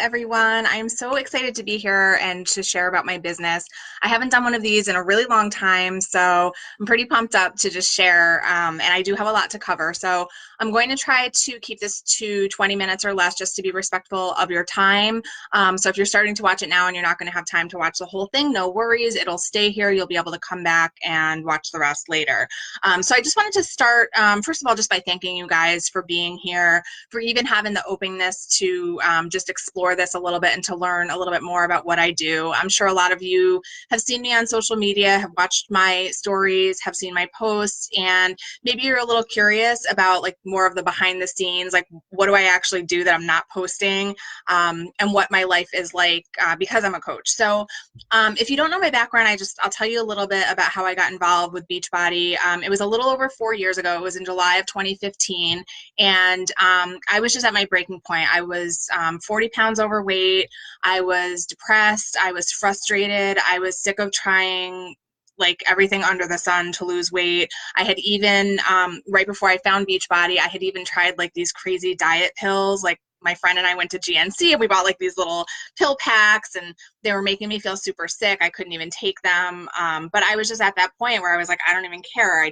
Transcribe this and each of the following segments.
everyone. I'm so excited to be here and to share about my business. I haven't done one of these in a really long time, so I'm pretty pumped up to just share. And I do have a lot to cover. So I'm going to try to keep this to 20 minutes or less just to be respectful of your time. So if you're starting to watch it now and you're not going to have time to watch the whole thing, no worries. It'll stay here. You'll be able to come back and watch the rest later. So I just wanted to start, first of all, just by thanking you guys for being here, for even having the openness to just explore this a little bit and to learn a little bit more about what I do. I'm sure a lot of you have seen me on social media, have watched my stories, have seen my posts, and maybe you're a little curious about like more of the behind the scenes, like what do I actually do that I'm not posting, and what my life is like because I'm a coach. So if you don't know my background, I'll tell you a little bit about how I got involved with Beachbody. It was a little over 4 years ago. It was in July of 2015, and I was just at my breaking point. I was 40 pounds overweight. I was depressed. I was frustrated. I was sick of trying like everything under the sun to lose weight. I had even, right before I found Beachbody, I had even tried like these crazy diet pills. Like my friend and I went to GNC and we bought like these little pill packs and they were making me feel super sick. I couldn't even take them. But I was just at that point where I was like, I don't even care.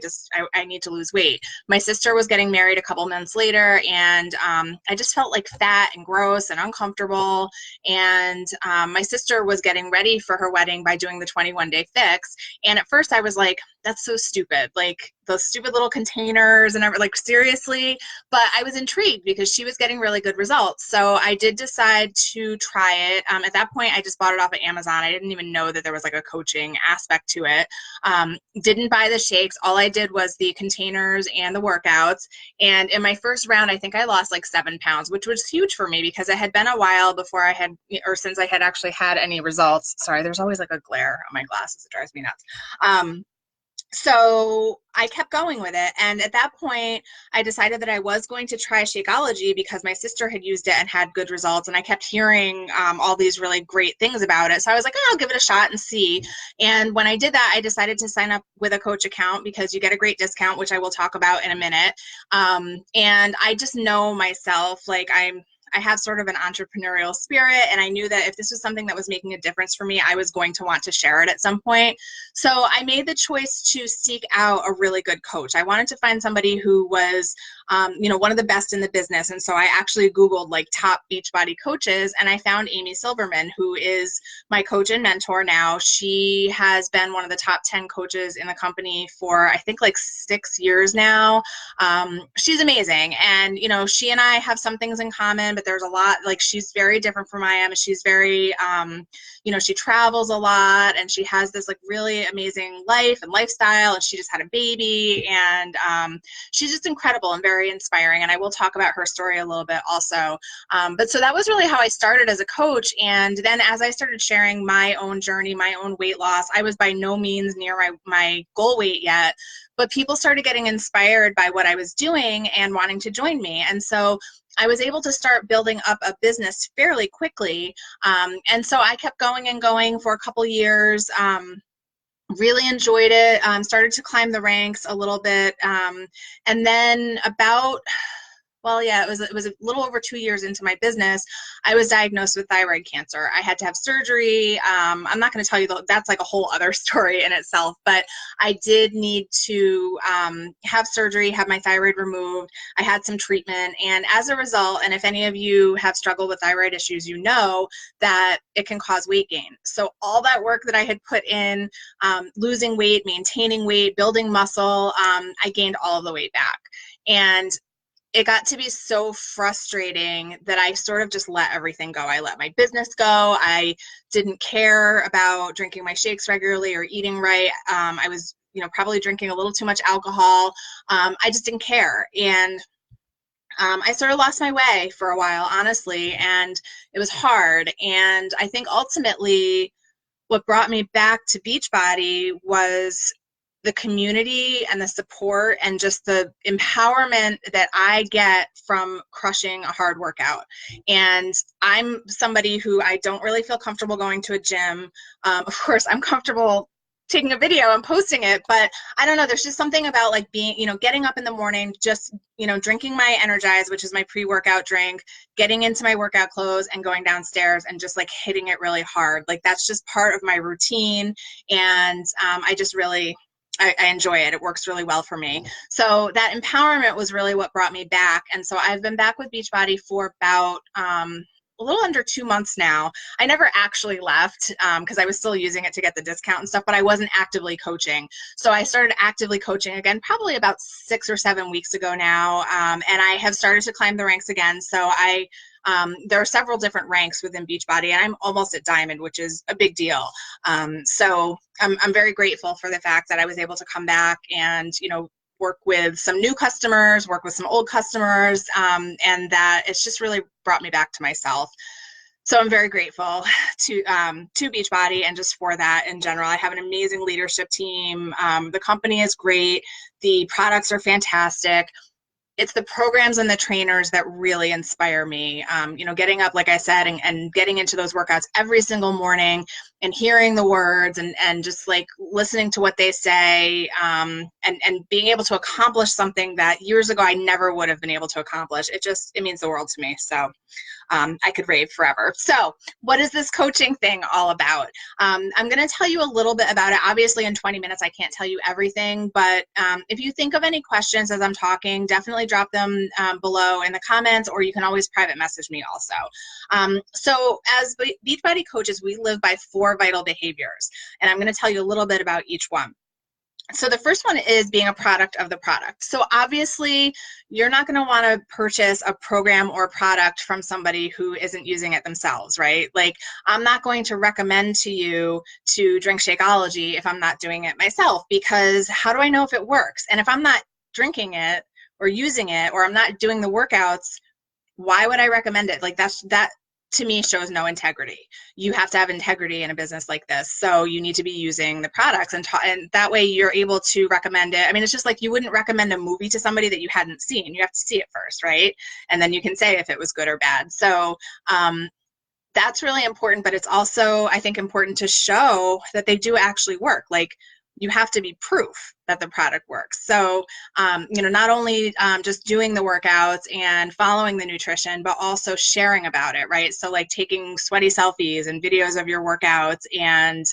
I need to lose weight. My sister was getting married a couple months later, and I just felt like fat and gross and uncomfortable. And my sister was getting ready for her wedding by doing the 21-day fix. And at first I was like, that's so stupid. Like those stupid little containers and everything, like seriously. But I was intrigued because she was getting really good results. So I did decide to try it. At that point, I just bought it off of Amazon. I didn't even know that there was like a coaching aspect to it. Didn't buy the shakes. All I did was the containers and the workouts. And in my first round, I think I lost like 7 pounds, which was huge for me because it had been a while before I had, or since I had actually had any results. Sorry, there's always like a glare on my glasses. It drives me nuts. So I kept going with it. And at that point, I decided that I was going to try Shakeology because my sister had used it and had good results. And I kept hearing all these really great things about it. So I was like, oh, I'll give it a shot and see. And when I did that, I decided to sign up with a coach account because you get a great discount, which I will talk about in a minute. And I just know myself, like I have sort of an entrepreneurial spirit, and I knew that if this was something that was making a difference for me, I was going to want to share it at some point. So I made the choice to seek out a really good coach. I wanted to find somebody who was, one of the best in the business. And so I actually Googled like top Beachbody coaches, and I found Amy Silverman, who is my coach and mentor now. She has been one of the top 10 coaches in the company for, I think, like 6 years now. She's amazing. And, she and I have some things in common, but there's a lot, like she's very different from I am. She's very, she travels a lot and she has this like really amazing life and lifestyle, and she just had a baby, and she's just incredible and very inspiring. And I will talk about her story a little bit also. But so that was really how I started as a coach. And then as I started sharing my own journey, my own weight loss, I was by no means near my goal weight yet, but people started getting inspired by what I was doing and wanting to join me. And so I was able to start building up a business fairly quickly. And so I kept going and going for a couple years, really enjoyed it, started to climb the ranks a little bit. And then it was a little over 2 years into my business, I was diagnosed with thyroid cancer. I had to have surgery. I'm not going to tell you that's like a whole other story in itself, but I did need to have surgery, have my thyroid removed. I had some treatment, and as a result, and if any of you have struggled with thyroid issues, you know that it can cause weight gain. So all that work that I had put in, losing weight, maintaining weight, building muscle, I gained all of the weight back. And it got to be so frustrating that I sort of just let everything go. I let my business go. I didn't care about drinking my shakes regularly or eating right. I was, probably drinking a little too much alcohol. I just didn't care. And I sort of lost my way for a while, honestly, and it was hard. And I think ultimately what brought me back to Beachbody was the community and the support and just the empowerment that I get from crushing a hard workout. And I'm somebody who I don't really feel comfortable going to a gym. Of course, I'm comfortable taking a video and posting it, but I don't know, there's just something about like being, getting up in the morning, just, drinking my Energize, which is my pre-workout drink, getting into my workout clothes and going downstairs and just like hitting it really hard. Like that's just part of my routine. And I just really, I enjoy it. It works really well for me. So that empowerment was really what brought me back. And so I've been back with Beachbody for about a little under 2 months now. I never actually left because I was still using it to get the discount and stuff, but I wasn't actively coaching. So I started actively coaching again, probably about 6 or 7 weeks ago now. And I have started to climb the ranks again. So there are several different ranks within Beachbody, and I'm almost at Diamond, which is a big deal. So I'm very grateful for the fact that I was able to come back and, work with some new customers, work with some old customers, and that it's just really brought me back to myself. So I'm very grateful to Beachbody and just for that in general. I have an amazing leadership team. The company is great. The products are fantastic. It's the programs and the trainers that really inspire me. Getting up, like I said, and getting into those workouts every single morning and hearing the words and just like listening to what they say, and being able to accomplish something that years ago I never would have been able to accomplish. It means the world to me. So I could rave forever. So what is this coaching thing all about? I'm going to tell you a little bit about it. Obviously in 20 minutes, I can't tell you everything, but if you think of any questions as I'm talking, definitely drop them below in the comments, or you can always private message me also. So as Beachbody coaches, we live by 4 vital behaviors, and I'm going to tell you a little bit about each one. So the first one is being a product of the product. So obviously you're not going to want to purchase a program or product from somebody who isn't using it themselves, right? Like I'm not going to recommend to you to drink Shakeology if I'm not doing it myself, because how do I know if it works? And if I'm not drinking it or using it, or I'm not doing the workouts, why would I recommend it? Like that to me shows no integrity. You have to have integrity in a business like this. So you need to be using the products and that way you're able to recommend it. I mean, it's just like you wouldn't recommend a movie to somebody that you hadn't seen. You have to see it first, right? And then you can say if it was good or bad. So that's really important, but it's also, I think, important to show that they do actually work. Like you have to be proof that the product works. So, not only just doing the workouts and following the nutrition, but also sharing about it, right? So like taking sweaty selfies and videos of your workouts and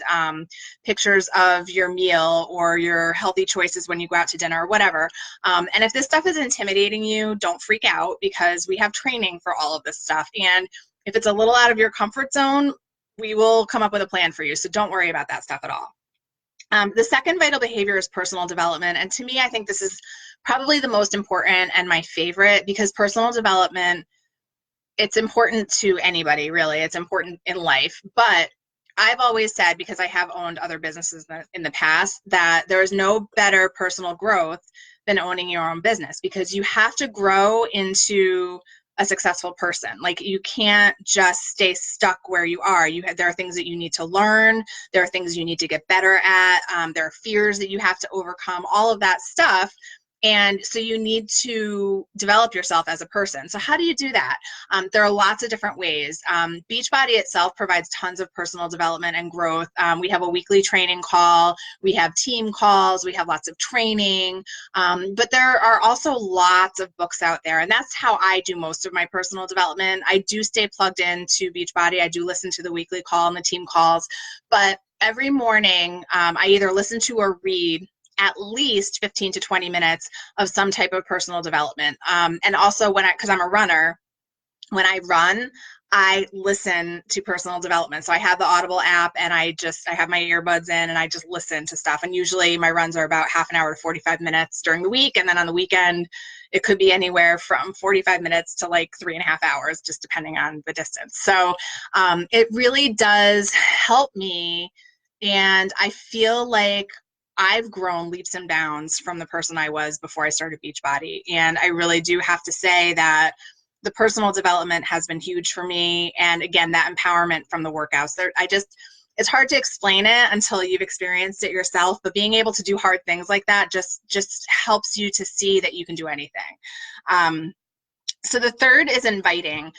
pictures of your meal or your healthy choices when you go out to dinner or whatever. And if this stuff is intimidating you, don't freak out, because we have training for all of this stuff. And if it's a little out of your comfort zone, we will come up with a plan for you. So don't worry about that stuff at all. The second vital behavior is personal development. And to me, I think this is probably the most important and my favorite, because personal development, it's important to anybody, really. It's important in life. But I've always said, because I have owned other businesses in the past, that there is no better personal growth than owning your own business, because you have to grow into a successful person. Like you can't just stay stuck where you are. There are things that you need to learn. There are things you need to get better at. There are fears that you have to overcome, all of that stuff. And so you need to develop yourself as a person. So how do you do that? There are lots of different ways. Beachbody itself provides tons of personal development and growth. We have a weekly training call. We have team calls. We have lots of training. But there are also lots of books out there. And that's how I do most of my personal development. I do stay plugged into Beachbody. I do listen to the weekly call and the team calls. But every morning, I either listen to or read at least 15 to 20 minutes of some type of personal development. And also because I'm a runner, when I run, I listen to personal development. So I have the Audible app and I have my earbuds in and I just listen to stuff. And usually my runs are about half an hour to 45 minutes during the week. And then on the weekend, it could be anywhere from 45 minutes to like 3.5 hours, just depending on the distance. So it really does help me. And I feel like I've grown leaps and bounds from the person I was before I started Beachbody. And I really do have to say that the personal development has been huge for me. And again, that empowerment from the workouts, it's hard to explain it until you've experienced it yourself, but being able to do hard things like that just helps you to see that you can do anything. So the third is inviting.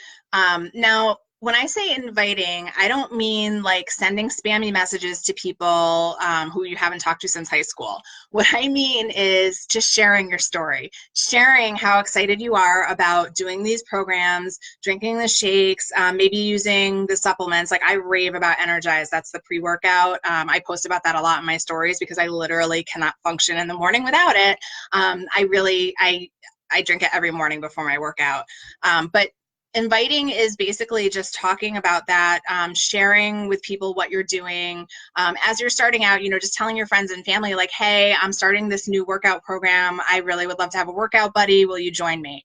Now, when I say inviting, I don't mean like sending spammy messages to people who you haven't talked to since high school. What I mean is just sharing your story, sharing how excited you are about doing these programs, drinking the shakes, maybe using the supplements. Like I rave about Energize. That's the pre-workout. I post about that a lot in my stories because I literally cannot function in the morning without it. I drink it every morning before my workout. But inviting is basically just talking about that, sharing with people what you're doing. As you're starting out, just telling your friends and family like, hey, I'm starting this new workout program. I really would love to have a workout buddy. Will you join me?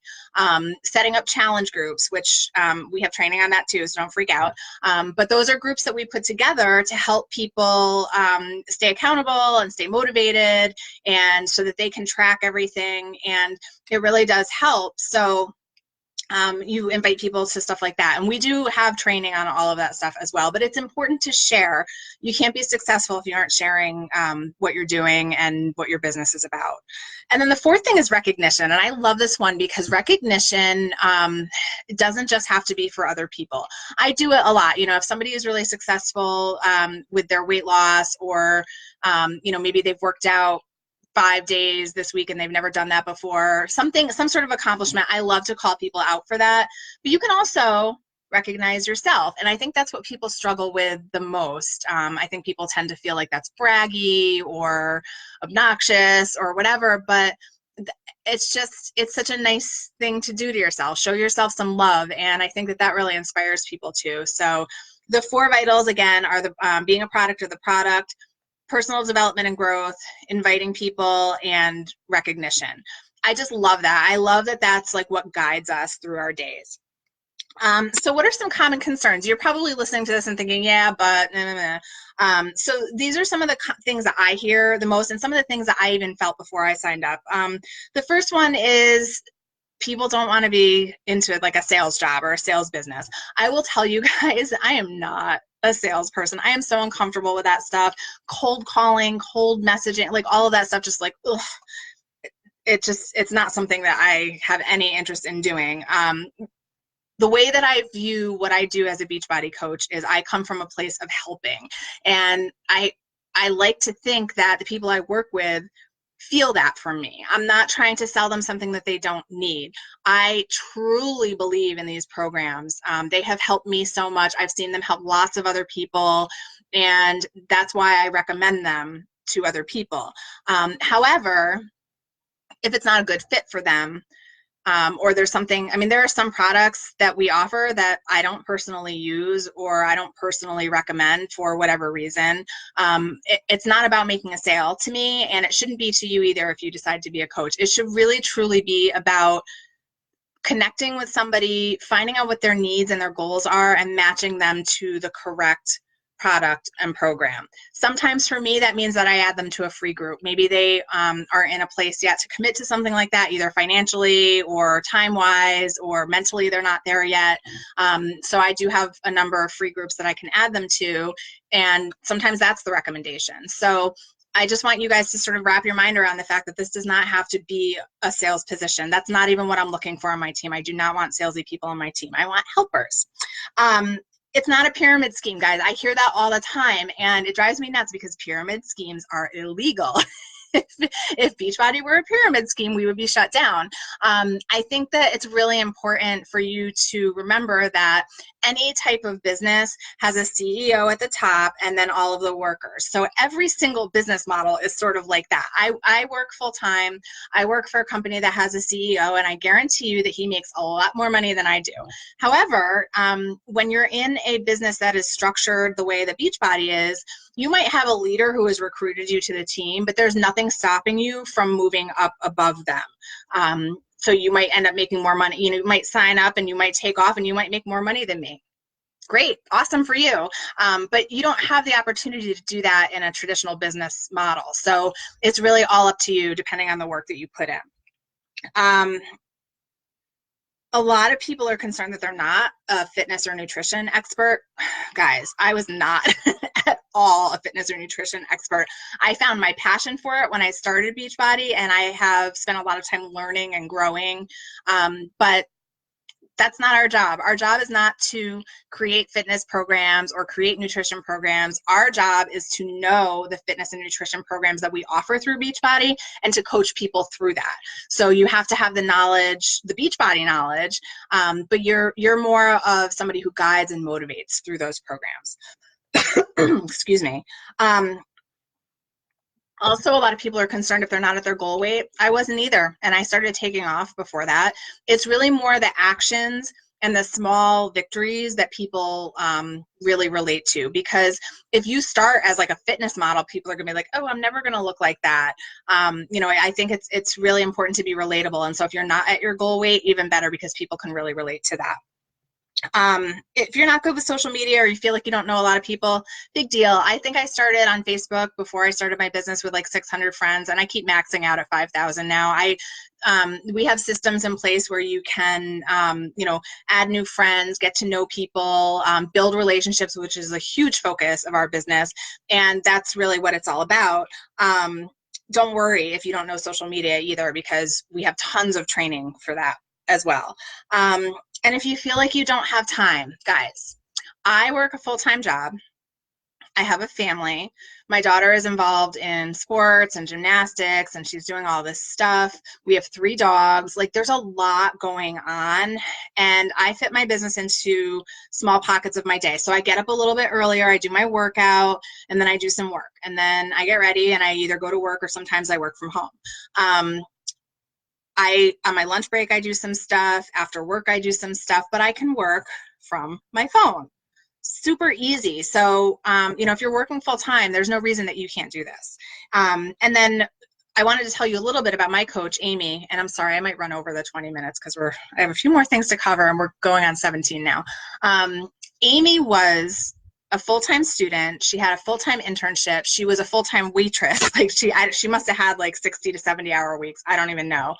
Setting up challenge groups, which we have training on that too, so don't freak out. But those are groups that we put together to help people stay accountable and stay motivated, and so that they can track everything. And it really does help. So you invite people to stuff like that. And we do have training on all of that stuff as well, but it's important to share. You can't be successful if you aren't sharing what you're doing and what your business is about. And then the fourth thing is recognition. And I love this one because recognition it doesn't just have to be for other people. I do it a lot. If somebody is really successful with their weight loss, or maybe they've worked out 5 days this week and they've never done that before, some sort of accomplishment. I love to call people out for that. But you can also recognize yourself. And I think that's what people struggle with the most. I think people tend to feel like that's braggy or obnoxious or whatever, but it's such a nice thing to do to yourself. Show yourself some love. And I think that really inspires people too. So the 4 vitals, again, are the being a product of the product, personal development and growth, inviting people, and recognition. I just love that. I love that that's like what guides us through our days. So what are some common concerns? You're probably listening to this and thinking, yeah, but so these are some of the things that I hear the most, and some of the things that I even felt before I signed up. The first one is people don't want to be into it like a sales job or a sales business. I will tell you guys, I am not a salesperson. I am so uncomfortable with that stuff. Cold calling, cold messaging, like all of that stuff, just like, ugh, it's not something that I have any interest in doing. The way that I view what I do as a Beachbody coach is I come from a place of helping. And I like to think that the people I work with feel that from me. I'm not trying to sell them something that they don't need. I truly believe in these programs. They have helped me so much. I've seen them help lots of other people, and that's why I recommend them to other people. However, if it's not a good fit for them, or there's something, there are some products that we offer that I don't personally use or I don't personally recommend for whatever reason. It's not about making a sale to me, and it shouldn't be to you either if you decide to be a coach. It should really truly be about connecting with somebody, finding out what their needs and their goals are, and matching them to the correct product and program. Sometimes for me, that means that I add them to a free group. Maybe they are in a place yet to commit to something like that, either financially or time-wise, or mentally they're not there yet. So I do have a number of free groups that I can add them to, and sometimes that's the recommendation. So I just want you guys to sort of wrap your mind around the fact that this does not have to be a sales position. That's not even what I'm looking for on my team. I do not want salesy people on my team. I want helpers. It's not a pyramid scheme, guys. I hear that all the time, and it drives me nuts because pyramid schemes are illegal. If Beachbody were a pyramid scheme, we would be shut down. I think that it's really important for you to remember that any type of business has a CEO at the top and then all of the workers. So every single business model is sort of like that. I work full time. I work for a company that has a CEO, and I guarantee you that he makes a lot more money than I do. However, when you're in a business that is structured the way that Beachbody is, you might have a leader who has recruited you to the team, but there's nothing stopping you from moving up above them. So you might end up making more money. You might sign up and you might take off and you might make more money than me. Great, awesome for you. But you don't have the opportunity to do that in a traditional business model. So it's really all up to you depending on the work that you put in. A lot of people are concerned that they're not a fitness or nutrition expert. Guys, I was not at all a fitness or nutrition expert. I found my passion for it when I started Beachbody, and I have spent a lot of time learning and growing. But That's not our job. Our job is not to create fitness programs or create nutrition programs. Our job is to know the fitness and nutrition programs that we offer through Beachbody and to coach people through that. So you have to have the knowledge, the Beachbody knowledge, but you're more of somebody who guides and motivates through those programs. Excuse me. Also, a lot of people are concerned if they're not at their goal weight. I wasn't either, and I started taking off before that. It's really more the actions and the small victories that people really relate to, because if you start as like a fitness model, people are gonna be like, oh, I'm never gonna look like that. You know, I think it's really important to be relatable, and so if you're not at your goal weight, even better, because people can really relate to that. If you're not good with social media or you feel like you don't know a lot of people, big deal. I think I started on Facebook before I started my business with like 600 friends, and I keep maxing out at 5,000 now. We have systems in place where you can, you know, add new friends, get to know people, build relationships, which is a huge focus of our business. And that's really what it's all about. Don't worry if you don't know social media either, because we have tons of training for that as well. And if you feel like you don't have time, guys, I work a full-time job. I have a family. My daughter is involved in sports and gymnastics, and she's doing all this stuff. We have 3 dogs. Like, there's a lot going on, and I fit my business into small pockets of my day. So I get up a little bit earlier, I do my workout, and then I do some work. And then I get ready, and I either go to work or sometimes I work from home. On my lunch break, I do some stuff. After work, I do some stuff, but I can work from my phone. Super easy. So, you know, if you're working full time, there's no reason that you can't do this. And then I wanted to tell you a little bit about my coach, Amy, and I'm sorry, I might run over the 20 minutes because I have a few more things to cover, and we're going on 17 now. Amy was a full-time student. She had a full-time internship. She was a full-time waitress. Like she must have had like 60 to 70 hour weeks. I don't even know.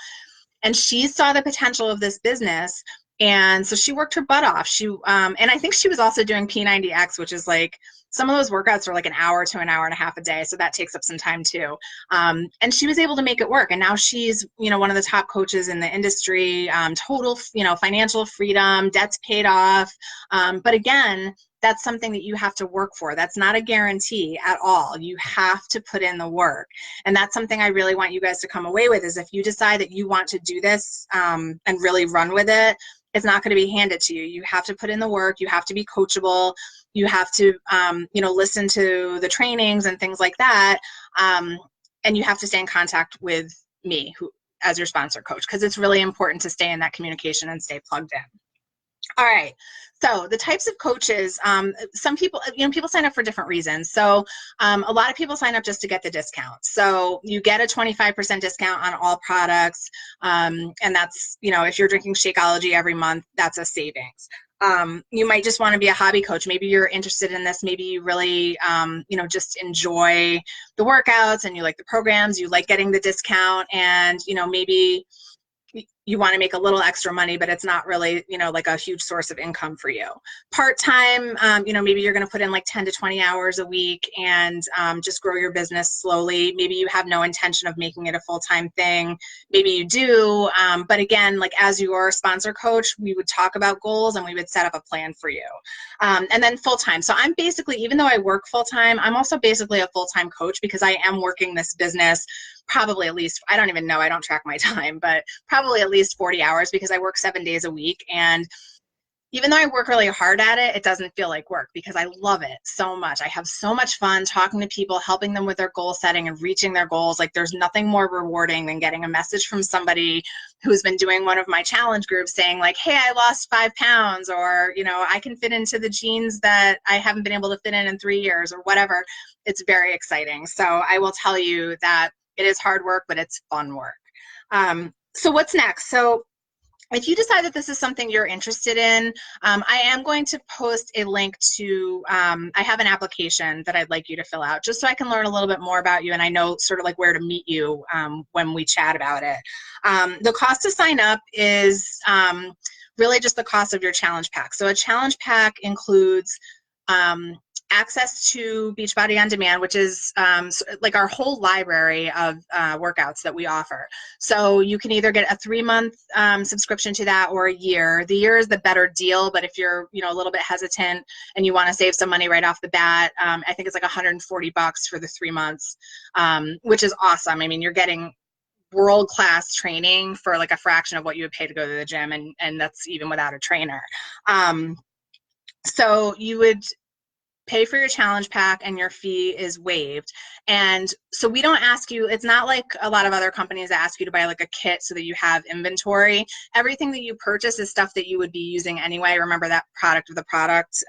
And she saw the potential of this business, and so she worked her butt off. And I think she was also doing P90X, which is like, some of those workouts are like an hour to an hour and a half a day, so that takes up some time too. And she was able to make it work, and now she's, you know, one of the top coaches in the industry. Total, you know, financial freedom, debts paid off. But again, that's something that you have to work for. That's not a guarantee at all. You have to put in the work. And that's something I really want you guys to come away with, is if you decide that you want to do this and really run with it, it's not going to be handed to you. You have to put in the work. You have to be coachable. You have to, you know, listen to the trainings and things like that. And you have to stay in contact with me as your sponsor coach, because it's really important to stay in that communication and stay plugged in. All right. So the types of coaches, some people, you know, people sign up for different reasons. So a lot of people sign up just to get the discount. So you get a 25% discount on all products. And that's, you know, if you're drinking Shakeology every month, that's a savings. You might just want to be a hobby coach. Maybe you're interested in this. Maybe you really, you know, just enjoy the workouts and you like the programs, you like getting the discount, and, you know, maybe you want to make a little extra money, but it's not really, you know, like a huge source of income for you. Part-time, you know, maybe you're going to put in like 10 to 20 hours a week and just grow your business slowly. Maybe you have no intention of making it a full-time thing. Maybe you do. But again, like as your sponsor coach, we would talk about goals and we would set up a plan for you. And then full-time. So I'm basically, even though I work full-time, I'm also basically a full-time coach, because I am working this business probably at least, I don't even know, I don't track my time, but probably at least 40 hours, because I work 7 days a week. And even though I work really hard at it, it doesn't feel like work, because I love it so much. I have so much fun talking to people, helping them with their goal setting and reaching their goals. Like, there's nothing more rewarding than getting a message from somebody who's been doing one of my challenge groups saying like, hey, I lost 5 pounds, or, you know, I can fit into the jeans that I haven't been able to fit in 3 years, or whatever. It's very exciting. So I will tell you that it is hard work, but it's fun work. So what's next? So if you decide that this is something you're interested in, I am going to post a link to, I have an application that I'd like you to fill out, just so I can learn a little bit more about you and I know sort of like where to meet you when we chat about it. The cost to sign up is really just the cost of your challenge pack. So a challenge pack includes access to Beachbody On Demand, which is like our whole library of workouts that we offer. So you can either get a 3-month subscription to that or a year. The year is the better deal, but if you're a little bit hesitant and you want to save some money right off the bat, I think it's like $140 for the 3 months, which is awesome. I mean, you're getting world-class training for like a fraction of what you would pay to go to the gym, and that's even without a trainer. So you would pay for your challenge pack and your fee is waived. And so we don't ask you, it's not like a lot of other companies that ask you to buy like a kit so that you have inventory. Everything that you purchase is stuff that you would be using anyway. Remember that product of the product.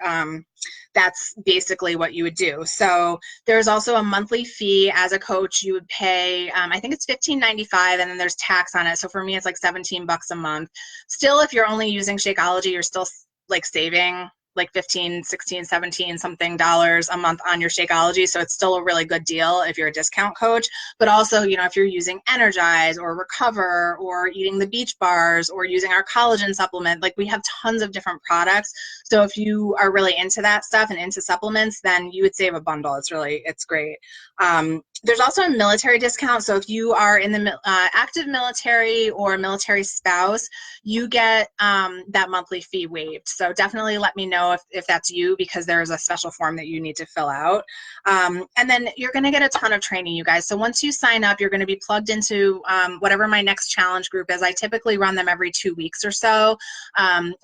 That's basically what you would do. So there's also a monthly fee as a coach. You would pay, I think it's $15.95, and then there's tax on it. So for me, it's like $17 a month. Still, if you're only using Shakeology, you're still like saving like 15, 16, 17 something dollars a month on your Shakeology. So it's still a really good deal if you're a discount coach. But also, if you're using Energize or Recover or eating the beach bars or using our collagen supplement, like we have tons of different products. So if you are really into that stuff and into supplements, then you would save a bundle. It's great. There's also a military discount. So if you are in the active military or military spouse, you get that monthly fee waived. So definitely let me know if that's you, because there's a special form that you need to fill out. And then you're going to get a ton of training, you guys. So once you sign up, you're going to be plugged into whatever my next challenge group is. I typically run them every 2 weeks or so.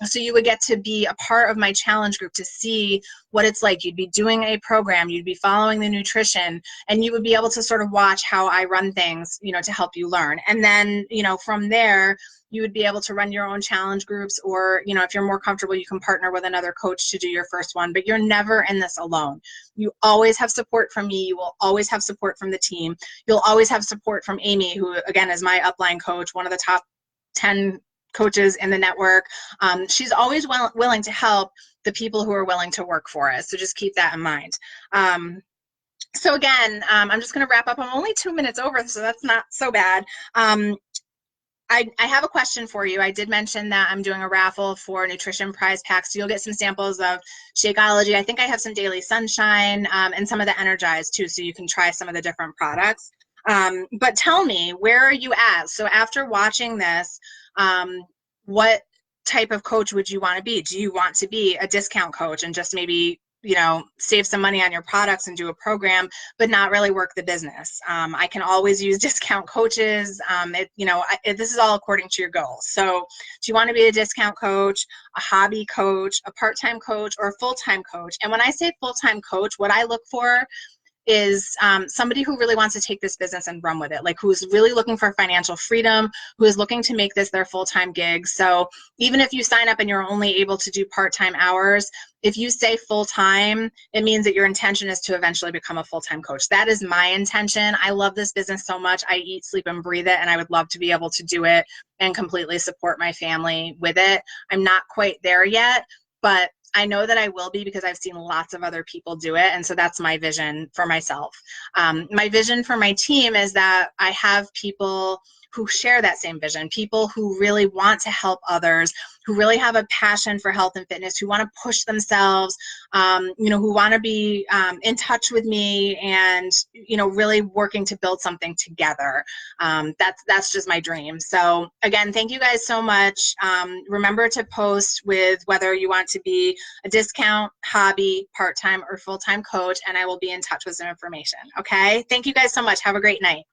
So you would get to be a part of my challenge group to see what it's like. You'd be doing a program, you'd be following the nutrition, and you would be able to sort of watch how I run things, to help you learn. And then, from there, you would be able to run your own challenge groups, or, if you're more comfortable, you can partner with another coach to do your first one, but you're never in this alone. You always have support from me. You will always have support from the team. You'll always have support from Amy, who again is my upline coach, one of the top 10 coaches in the network. She's always willing to help the people who are willing to work for us. So just keep that in mind. So again, I'm just going to wrap up. I'm only 2 minutes over, so that's not so bad. I have a question for you. I did mention that I'm doing a raffle for nutrition prize packs. So you'll get some samples of Shakeology. I think I have some Daily Sunshine and some of the Energize too, so you can try some of the different products. But tell me, where are you at? So after watching this, what type of coach would you want to be? Do you want to be a discount coach and just maybe save some money on your products and do a program, but not really work the business? I can always use discount coaches. This is all according to your goals. So do you want to be a discount coach, a hobby coach, a part-time coach, or a full-time coach? And when I say full-time coach, what I look for is somebody who really wants to take this business and run with it, like who's really looking for financial freedom, who is looking to make this their full-time gig. So even if you sign up and you're only able to do part-time hours, if you say full-time, it means that your intention is to eventually become a full-time coach. That is my intention. I love this business so much. I eat, sleep, and breathe it, and I would love to be able to do it and completely support my family with it. I'm not quite there yet, but I know that I will be, because I've seen lots of other people do it. And so that's my vision for myself. My vision for my team is that I have people who share that same vision, people who really want to help others, who really have a passion for health and fitness, who want to push themselves, who want to be in touch with me and, really working to build something together. That's just my dream. So again, thank you guys so much. Remember to post with whether you want to be a discount, hobby, part-time, or full-time coach, and I will be in touch with some information. Okay. Thank you guys so much. Have a great night.